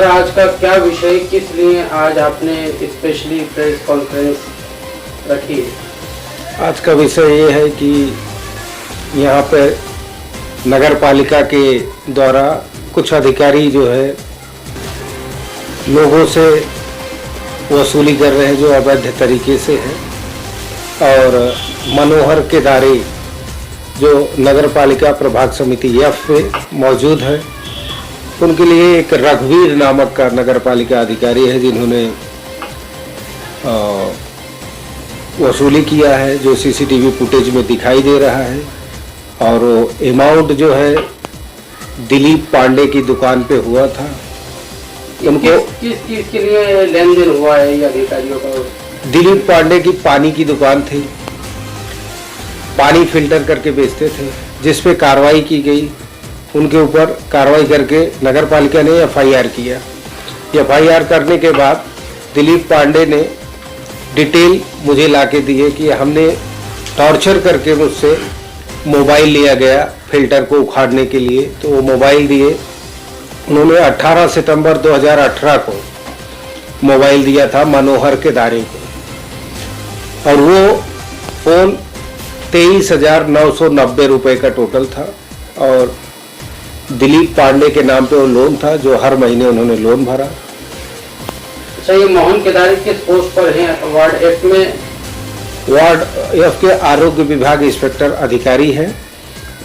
Sir, आज का क्या विषय, किस लिए आज आपने स्पेशली प्रेस कॉन्फ्रेंस रखी है? आज का विषय ये है कि यहाँ पे नगर पालिका के द्वारा कुछ अधिकारी जो है लोगों से वसूली कर रहे हैं जो अवैध तरीके से है, और मनोहर केदारे जो नगर पालिका प्रभाग समिति एफ में मौजूद है, उनके लिए एक रघुवीर नामक का नगर पालिका अधिकारी है जिन्होंने वसूली किया है, जो सीसीटीवी फुटेज में दिखाई दे रहा है। और अमाउंट जो है दिलीप पांडे की दुकान पे हुआ था। उनको किस चीज के लिए लेन देन हुआ है ये अधिकारियों का? दिलीप पांडे की पानी की दुकान थी, पानी फिल्टर करके बेचते थे, जिस पे कार्रवाई की गई। उनके ऊपर कार्रवाई करके नगर पालिका ने एफआईआर किया। एफआईआर करने के बाद दिलीप पांडे ने डिटेल मुझे लाके दिए कि हमने टॉर्चर करके मुझसे मोबाइल लिया गया फिल्टर को उखाड़ने के लिए, तो वो मोबाइल दिए। उन्होंने 18 सितंबर 2018 को मोबाइल दिया था मनोहर केदारे को, और वो फ़ोन 23,990 रुपये का टोटल था। और दिलीप पांडे के नाम पे वो लोन था जो हर महीने उन्होंने लोन भरा। अच्छा, ये मोहन केदारे किस पोस्ट पर हैं वार्ड एफ में? वार्ड एफ के आरोग्य विभाग इंस्पेक्टर अधिकारी हैं।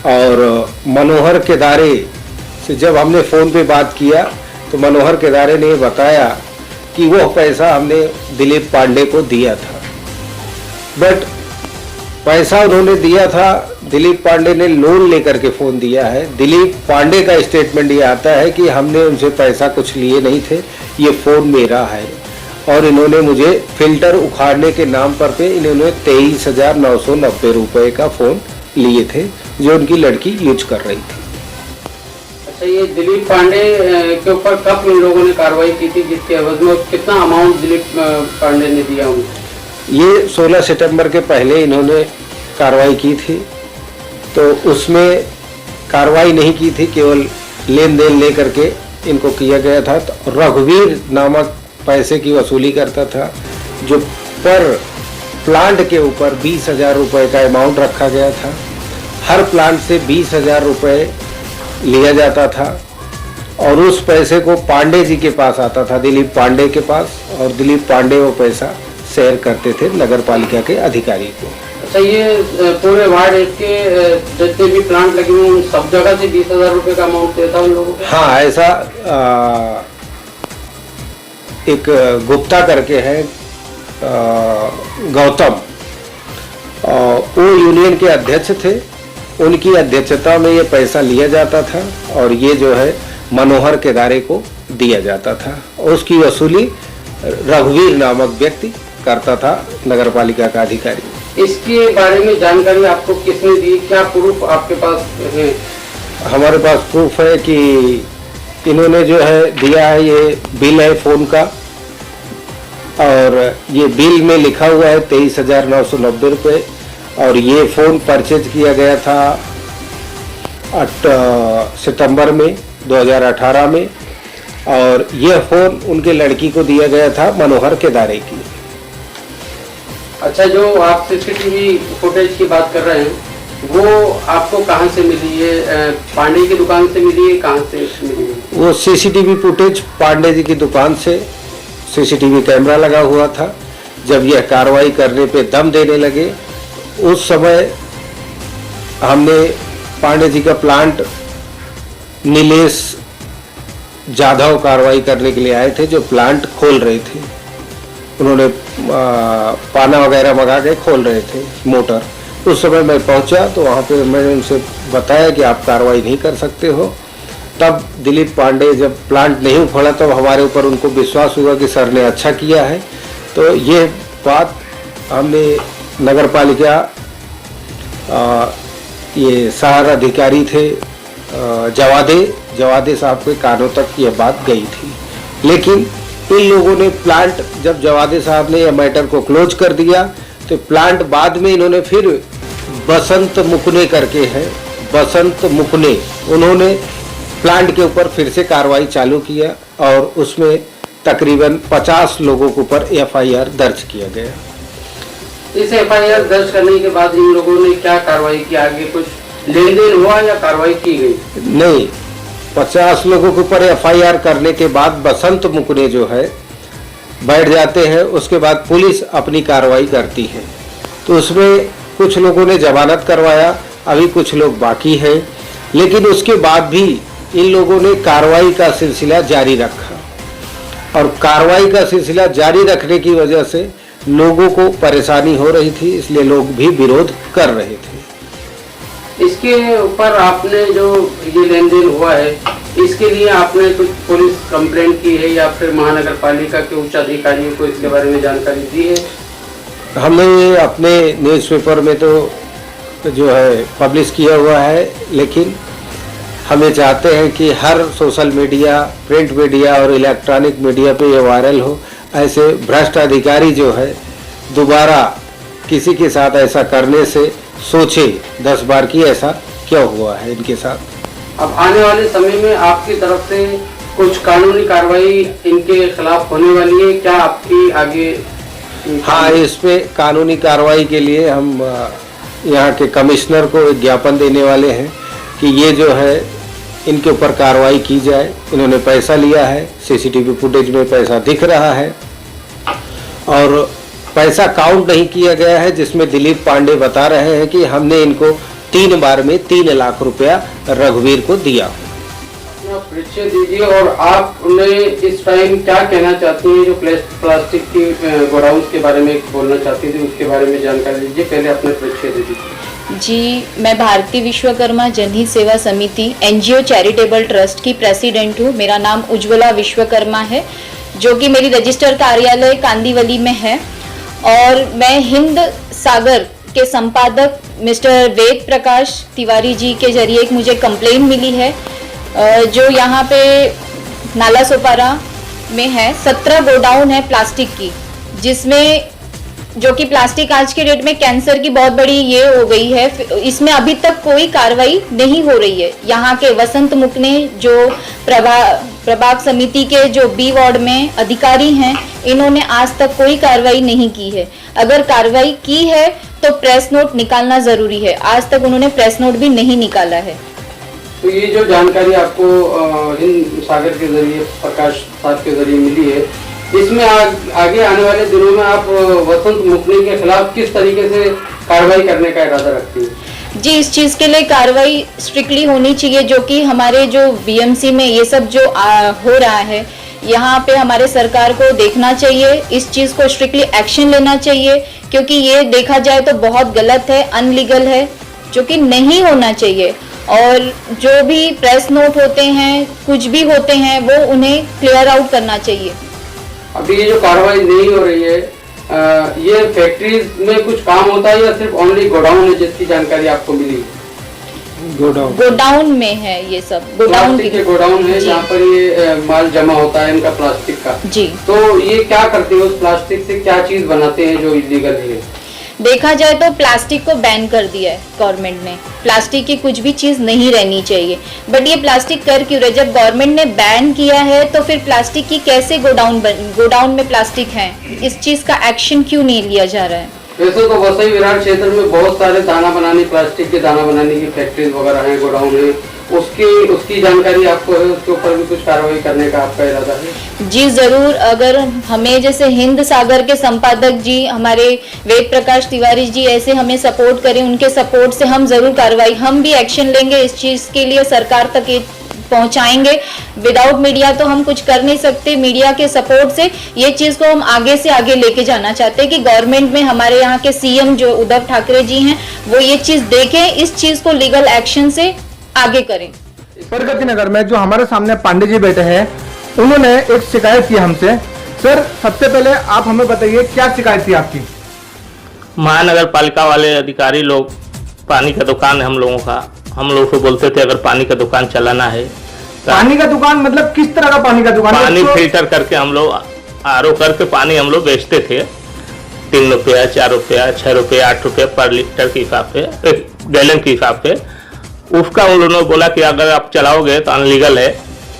और मनोहर केदारे से जब हमने फ़ोन पे बात किया तो मनोहर केदारे ने बताया कि वो पैसा हमने दिलीप पांडे को दिया था, बट पैसा उन्होंने दिया था, दिलीप पांडे ने लोन लेकर के फ़ोन दिया है। दिलीप पांडे का स्टेटमेंट ये आता है कि हमने उनसे पैसा कुछ लिए नहीं थे, ये फ़ोन मेरा है, और इन्होंने मुझे फिल्टर उखाड़ने के नाम पर पे इन्होंने 23,990 रुपये का फ़ोन लिए थे जो उनकी लड़की यूज कर रही थी। अच्छा, ये दिलीप पांडे के ऊपर कब इन लोगों ने कार्रवाई की थी, जिसके एवज में कितना अमाउंट दिलीप पांडे ने दिया उनको? ये 16 सितंबर के पहले इन्होंने कार्रवाई की थी, तो उसमें कार्रवाई नहीं की थी, केवल लेन देन लेकर के इनको किया गया था। तो रघुवीर नामक पैसे की वसूली करता था, जो पर प्लांट के ऊपर 20,000 रुपये का अमाउंट रखा गया था। हर प्लांट से 20,000 रुपये लिया जाता था, और उस पैसे को पांडे जी के पास आता था, दिलीप पांडे के पास, और दिलीप पांडे वो पैसा शेयर करते थे नगर पालिका के अधिकारी को। अच्छा, ये पूरे वार्ड के जितने भी प्लांट लगे हुए उन सब जगह से 20,000 रुपये का अमाउंट देता उन लोगों को? हाँ, ऐसा एक गुप्ता करके है गौतम, वो यूनियन के अध्यक्ष थे, उनकी अध्यक्षता में ये पैसा लिया जाता था, और ये जो है मनोहर केदारे को दिया जाता था। उसकी वसूली रघुवीर नामक व्यक्ति करता था, नगर पालिका का अधिकारी। इसके बारे में जानकारी आपको किसने दी? क्या प्रूफ आपके पास है? हमारे पास प्रूफ है कि इन्होंने जो है दिया है, ये बिल है फ़ोन का, और ये बिल में लिखा हुआ है 23,990 रुपये, और ये फ़ोन परचेज किया गया था 8 सितंबर में 2018 में, और यह फ़ोन उनके लड़की को दिया गया था मनोहर केदारे की। अच्छा, जो आप सीसीटीवी फुटेज की बात कर रहे हैं, वो आपको कहाँ से मिली है? पांडे की दुकान से मिली है? कहाँ से मिली है? वो सीसीटीवी फुटेज पांडे जी की दुकान से, सीसीटीवी कैमरा लगा हुआ था। जब यह कार्रवाई करने पे दम देने लगे, उस समय हमने पांडे जी का प्लांट नीलेश जाधव कार्रवाई करने के लिए आए थे, जो प्लांट खोल रहे थे। उन्होंने पाना वगैरह मंगा के खोल रहे थे मोटर। उस समय मैं पहुंचा तो वहाँ पे मैंने उनसे बताया कि आप कार्रवाई नहीं कर सकते हो। तब दिलीप पांडे जब प्लांट नहीं उखड़ा तब हमारे ऊपर उनको विश्वास हुआ कि सर ने अच्छा किया है। तो ये बात हमने नगर पालिका ये शहर अधिकारी थे जवादे साहब के कानों तक ये बात गई थी, लेकिन इन लोगों ने प्लांट, जब जवादे साहब ने यह मैटर को क्लोज कर दिया तो प्लांट बाद में इन्होंने फिर बसंत मुकने करके है, बसंत मुकने, उन्होंने प्लांट के ऊपर फिर से कार्रवाई चालू किया। और उसमें तकरीबन 50 लोगों के ऊपर FIR दर्ज किया गया। इस FIR दर्ज करने के बाद इन लोगों ने क्या कार्रवाई की, आगे कुछ लेन देन हुआ या कार्रवाई की गई? नहीं, 50 लोगों के ऊपर FIR करने के बाद बसंत मुकरे जो है बैठ जाते हैं, उसके बाद पुलिस अपनी कार्रवाई करती है। तो उसमें कुछ लोगों ने जमानत करवाया, अभी कुछ लोग बाकी हैं, लेकिन उसके बाद भी इन लोगों ने कार्रवाई का सिलसिला जारी रखा और कार्रवाई का सिलसिला जारी रखने की वजह से लोगों को परेशानी हो रही थी, इसलिए लोग भी विरोध कर रहे थे। इसके ऊपर आपने जो ये लेन देन हुआ है, इसके लिए आपने कुछ पुलिस कंप्लेंट की है या फिर महानगर पालिका के उच्च अधिकारियों को इसके बारे में जानकारी दी है? हमने अपने न्यूज़पेपर में तो जो है पब्लिश किया हुआ है, लेकिन हमें चाहते हैं कि हर सोशल मीडिया, प्रिंट मीडिया और इलेक्ट्रॉनिक मीडिया पे ये वायरल हो। ऐसे भ्रष्ट अधिकारी जो है दोबारा किसी के साथ ऐसा करने से सोचे 10 बार कि ऐसा क्यों हुआ है इनके साथ। अब आने वाले समय में आपकी तरफ से कुछ कानूनी कार्रवाई इनके खिलाफ होने वाली है क्या आपकी आगे? हाँ, इस पे कानूनी कार्रवाई के लिए हम यहाँ के कमिश्नर को एक ज्ञापन देने वाले हैं कि ये जो है इनके ऊपर कार्रवाई की जाए। इन्होंने पैसा लिया है, CCTV फुटेज में पैसा दिख रहा है और पैसा काउंट नहीं किया गया है, जिसमें दिलीप पांडे बता रहे हैं कि हमने इनको 3 बार में 3 लाख रुपया रघुवीर को दिया। परिचय दीजिए और आप उन्हें इस टाइम क्या कहना चाहती हैं, जो प्लास्टिक की गोडाउन के बारे में बोलना चाहती थी, उसके बारे में जानकारी दीजिए। पहले अपने परिचय दे दीजिए। जी, मैं भारतीय विश्वकर्मा जनहित सेवा समिति NGO चैरिटेबल ट्रस्ट की प्रेसिडेंट हूँ। मेरा नाम उज्ज्वला विश्वकर्मा है, जो कि मेरी रजिस्टर कार्यालय कांदीवली में है और मैं हिंद सागर के संपादक मिस्टर वेद प्रकाश तिवारी जी के जरिए एक मुझे कंप्लेंट मिली है जो यहाँ पे नाला सोपारा में है। 17 गोडाउन है प्लास्टिक की, जिसमें जो कि प्लास्टिक आज के डेट में कैंसर की बहुत बड़ी ये हो गई है। इसमें अभी तक कोई कार्रवाई नहीं हो रही है। यहाँ के वसंत मुकने जो प्रभाग समिति के जो B वार्ड में अधिकारी हैं, इन्होंने आज तक कोई कार्रवाई नहीं की है। अगर कार्रवाई की है तो प्रेस नोट निकालना जरूरी है। आज तक उन्होंने प्रेस नोट भी नहीं निकाला है। तो ये जो जानकारी आपको हिंद सागर के जरिए, प्रकाश साहब के जरिए मिली है, इसमें आगे आने वाले दिनों में आप वसंत मुकने के खिलाफ किस तरीके से कार्रवाई करने का इरादा रखती हैं? जी, इस चीज के लिए कार्रवाई स्ट्रिक्टली होनी चाहिए, जो कि हमारे जो BMC में ये सब जो हो रहा है, यहाँ पे हमारे सरकार को देखना चाहिए, इस चीज को स्ट्रिक्टली एक्शन लेना चाहिए, क्योंकि ये देखा जाए तो बहुत गलत है, अनलीगल है, जो कि नहीं होना चाहिए। और जो भी प्रेस नोट होते हैं, कुछ भी होते हैं, वो उन्हें क्लियर आउट करना चाहिए। अभी ये जो कार्रवाई नहीं हो रही है, ये फैक्ट्रीज में कुछ काम होता है या सिर्फ ओनली गोडाउन है, जिसकी जानकारी आपको मिली? गोडाउन में है ये सब, गोडाउन के गोडाउन है जहाँ पर ये माल जमा होता है इनका प्लास्टिक का। जी। तो ये क्या करते हैं, उस प्लास्टिक से क्या चीज बनाते हैं जो इलीगल है? देखा जाए तो प्लास्टिक को बैन कर दिया है गवर्नमेंट ने। प्लास्टिक की कुछ भी चीज नहीं रहनी चाहिए, बट ये प्लास्टिक कर क्यों रहे? जब गवर्नमेंट ने बैन किया है तो फिर प्लास्टिक की कैसे गोडाउन में प्लास्टिक है, इस चीज का एक्शन क्यों नहीं लिया जा रहा है? वैसे तो वसई विराट क्षेत्र में बहुत सारे प्लास्टिक के दाना बनाने की फैक्ट्रीज वगैरह है, गोडाउन है, उसकी जानकारी आपको है? उसके ऊपर भी कुछ कार्रवाई करने का आपका इरादा है? जी जरूर। अगर हमें जैसे हिंद सागर के संपादक जी, हमारे वेद प्रकाश तिवारी जी ऐसे हमें सपोर्ट करें, उनके सपोर्ट से हम जरूर कार्रवाई, हम भी एक्शन लेंगे इस चीज के लिए, सरकार तक ये पहुंचाएंगे। विदाउट मीडिया तो हम कुछ कर नहीं सकते। मीडिया के सपोर्ट से ये चीज को हम आगे से आगे लेके जाना चाहते हैं कि गवर्नमेंट में हमारे यहाँ के CM जो उद्धव ठाकरे जी हैं, वो ये चीज देखें, इस चीज को लीगल एक्शन से आगे करें। प्रगति नगर में जो हमारे सामने पांडे जी बैठे हैं, उन्होंने एक शिकायत की हमसे। सर, सबसे पहले आप हमें बताइए क्या शिकायत थी आपकी? महानगर पालिका वाले अधिकारी लोग, पानी का दुकान है हम लोगों का, हम लोग को बोलते थे अगर पानी का दुकान चलाना है। पानी का दुकान मतलब किस तरह का पानी का दुकान? पानी फिल्टर करके हम लोग RO करके पानी हम लोग बेचते थे। 3 रुपया, 4 रुपया, 6 रुपया, 8 रुपया पर लीटर के हिसाब से, गैलन के हिसाब से। उसका उन लोगों ने बोला कि अगर आप चलाओगे तो अनलीगल है,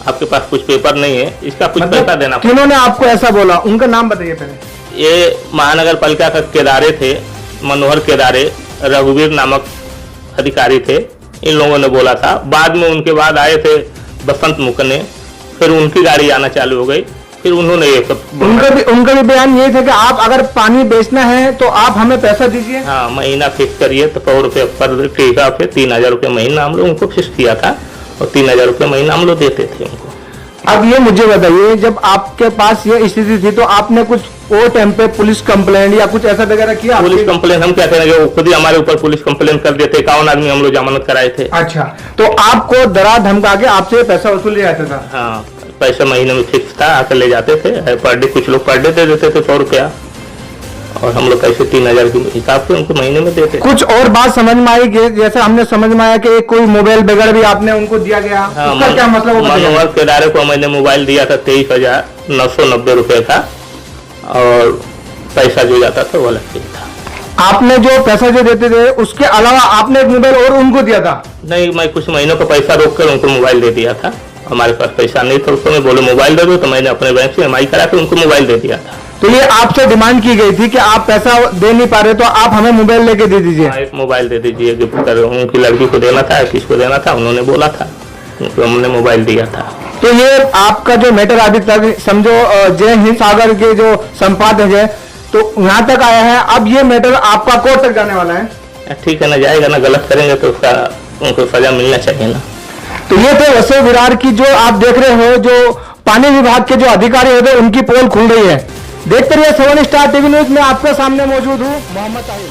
आपके पास कुछ पेपर नहीं है, इसका कुछ पैसा देना पड़ेगा। किन्होंने आपको ऐसा बोला, उनका नाम बताइए पहले। ये महानगर पालिका का केदारे थे, मनोहर केदारे, रघुवीर नामक अधिकारी थे, इन लोगों ने बोला था। बाद में उनके बाद आए थे बसंत मुकने, फिर उनकी गाड़ी आना चालू हो गई, फिर उन्होंने ये सब उनका भी बयान ये था कि आप अगर पानी बेचना है तो आप हमें पैसा दीजिए। हाँ, महीना फिक्स करिए, तो 100 रुपये पर टीका पे 3000 रुपये महीना हम लोग उनको फिक्स किया था, और 3000 रुपये महीना हम लोग देते थे उनको। अब ये मुझे बताइए, जब आपके पास ये स्थिति थी तो आपने कुछ वो टाइम पे पुलिस कंप्लेंट या कुछ ऐसा वगैरह किया? पुलिस कंप्लेंट हम क्या करेंगे, वो खुद ही हमारे ऊपर पुलिस कंप्लेंट कर देते। 51 आदमी हम लोग जमानत कराए थे। अच्छा, तो आपको डरा धमका के आपसे पैसा वसूल लिया जाता था? हाँ, पैसा महीने में फिक्स था, आकर ले जाते थे पर डे। कुछ लोग पर डे दे देते थे 100 रुपया, और हम लोग कैसे 3000 के हिसाब से उनको महीने में देते। कुछ और बात समझ में आई कि जैसे हमने समझ में आया कि कोई मोबाइल वगैरह भी आपने उनको दिया गया। हाँ, उसका क्या मतलब? मनोहर केदारे को मैंने मोबाइल दिया था 23,990 रुपये का, और पैसा जो जाता था वो अलग चीज था। आपने जो पैसा जो देते थे उसके अलावा आपने एक मोबाइल और उनको दिया था? नहीं, मैं कुछ महीनों का पैसा रोक कर उनको मोबाइल दे दिया था। हमारे पास पैसा नहीं था, उसको मैं बोले मोबाइल दे दो, तो मैंने अपने बैंक से EMI करा के उनको मोबाइल दे दिया था। तो ये आपसे डिमांड की गई थी कि आप पैसा दे नहीं पा रहे तो आप हमें मोबाइल लेके दे दीजिए। एक मोबाइल दे दीजिए, गिफ्ट कर, उनकी लड़की को देना था, किसको देना था, उन्होंने बोला था, उनको हमने मोबाइल दिया था। तो ये आपका जो मैटर अभी तक समझो जय हिंद सागर के जो संपादक है तो यहाँ तक आया है, अब ये मैटर आपका कोर्ट तक जाने वाला है। ठीक है ना, जाएगा ना, गलत करेंगे तो उसका उनको सजा मिलना चाहिए ना। तो ये थे वसई विरार की, जो आप देख रहे हो, जो पानी विभाग के जो अधिकारी होते हैं उनकी पोल खुल रही है। देखते रहिए 7 स्टार टीवी न्यूज में, आपके सामने मौजूद हूँ मोहम्मद ताहिर।